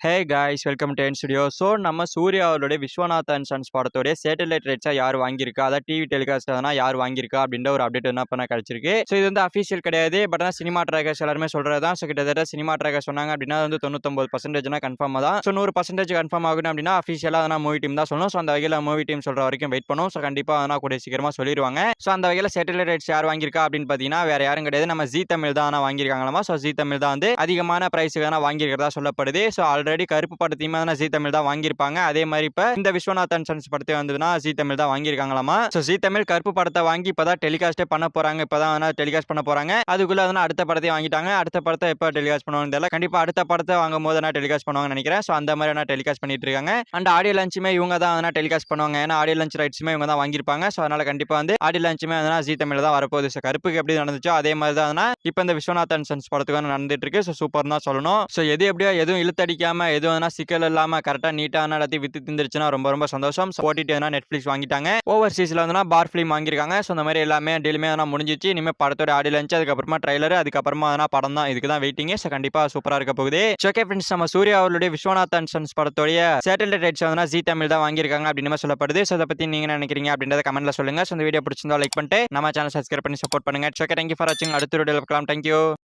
Hey guys welcome to N studio. So நம்ம சூர்யா அவருடைய Viswanath and sons படத்தோடைய சேட்டலைட் ரைட்ஸாக யார் வாங்கியிருக்கா, அதாவது டிவி டெலிகாஸ்ட் எதனா யார் வாங்கியிருக்கா அப்படின்ற ஒரு அப்டேட் என்ன பண்ண கிடைச்சிருக்கு. ஸோ இது வந்து அஃபீஷியல் கிடையாது, பட் ஆனால் சினிமா ட்ராக்கர்ஸ் எல்லாருமே சொல்கிறது தான். ஸோ கிட்டத்தட்ட சினிமா ட்ராக்கர்ஸ் சொன்னாங்க அப்படின்னா வந்து 99% கன்ஃபார்மாக தான். ஸோ 100% கன்ஃபார்ம் ஆகணும் அப்படின்னா அஃபீஷியலாக அதனால் மூவி டீம் தான் சொல்லணும். ஸோ அந்த வகையில் மூவி டீம் சொல்கிற வரைக்கும் வெயிட் பண்ணும். ஸோ கண்டிப்பாக அதனால் கூட சீக்கிரமாக சொல்லிடுவாங்க. ஸோ அந்த வகையில் சேட்டலைட் ரைட்ஸ் யார் வாங்கியிருக்கா அப்படின்னு பார்த்தீங்கன்னா வேறு யாரும் கிடையாது, நம்ம ஜி தமிழ் தான் ஆனால் வாங்கியிருக்காங்களாமா. ஸோ ஜி தமிழ் தான் வந்து அதிகமான ப்ரைஸுக்கான வாங்கியிருக்கிறதா சொல்லப்படுது. ஸோ ஆல்ரெடி கருப்பு படத்தையும் ஜி தமிழ் தான் வாங்கியிருப்பாங்க. அதே மாதிரி இப்ப இந்த விஸ்வநாத் அண்ட் சன்ஸ் படத்தை வந்ததுன்னா ஜி தமிழ் தான் வாங்கியிருக்காங்களாமா. ஸோ ஜி தமிழ் கருப்பு படத்தை வாங்கி இப்பதான் டெலிகாஸ்டே பண்ண போறாங்க. இப்பதான் டெலிகாஸ்ட் பண்ண போறாங்க. அதுக்குள்ள அடுத்த படத்தை வாங்கிட்டாங்க. அடுத்த படத்தை எப்ப டெலிகாஸ்ட் பண்ணுவாங்க தெரியல. கண்டிப்பா அடுத்த படத்தை வாங்கும் போது டெலிகாஸ்ட் பண்ணுவாங்க நினைக்கிறேன். ஸோ அந்த மாதிரி டெலிகாஸ்ட் பண்ணிட்டு இருக்காங்க. அண்ட் ஆடியோ லான்ச்சுமே இவங்க தான் டெலிகாஸ்ட் பண்ணுவாங்க. ஏன்னா ஆடியோ லான்ச் ரைட்ஸுமே இவங்க தான் வாங்கியிருப்பாங்க. ஸோ அதனால கண்டிப்பா ஆடியோ லான்ச்சுமே ஜி தமிழ் தான் வரப்போகுது. ஸோ கருப்புக்கு எப்படி நடந்துச்சோ அதே மாதிரி தான் இப்போ இந்த விஸ்வநாத் அண்ட் சன்ஸ் படத்துக்கு நடந்துட்டு இருக்கு. ஸோ சூப்பர் தான் சொல்லணும். ஸோ எது எப்படியோ எதுவும் இழுத்தடிக்காம எதுவும் சிக்கல் இல்லாம கரெக்டா நீட்டான எல்லாத்தையும் வித்து திந்துருச்சுன்னா ரொம்ப ரொம்ப சந்தோஷம். ஓடிடி நெட்ஃபிளிக்ஸ் வாங்கிட்டாங்க. ஓவர்சீஸ்ல பார் ஃபிலிம் வாங்கியிருக்காங்க. ஸோ இந்த மாதிரி எல்லாமே டீலுமே முடிஞ்சிச்சு. இனிமேல் படத்தோட ஆடியோ லான்ச், அதுக்கப்புறமா ட்ரைலர், அதுக்கப்புறமா படம் தான். இதுக்கு தான் வெயிட்டிங். ஸோ கண்டிப்பா சூப்பரா இருக்க போகுது. ஓகே ஃப்ரெண்ட்ஸ், நம்ம சூர்யா அவர்களுடைய விஸ்வநாத் அண்ட் சன்ஸ் படத்தோடைய சேட்டலைட் ரைட்ஸ் ஜி தமிழ் தான் வாங்கியிருக்காங்க அப்படின்னு சொல்லப்படுது. ஸோ அதை பத்தி நீங்க நினைக்கிறீங்க அப்படின்றத கமெண்ட்ல சொல்லுங்க. ஸோ இந்த வீடியோ பிடிச்சிருந்தா லைக் பண்ணிட்டு நம்ம சேனல் சப்ஸ்கிரைப் பண்ணி சப்போர்ட் பண்ணுங்க. ஓகே, தேங்க்யூ ஃபார் வாட்சிங். அடுத்த வீடியோல பார்க்கலாம். தேங்க்யூ.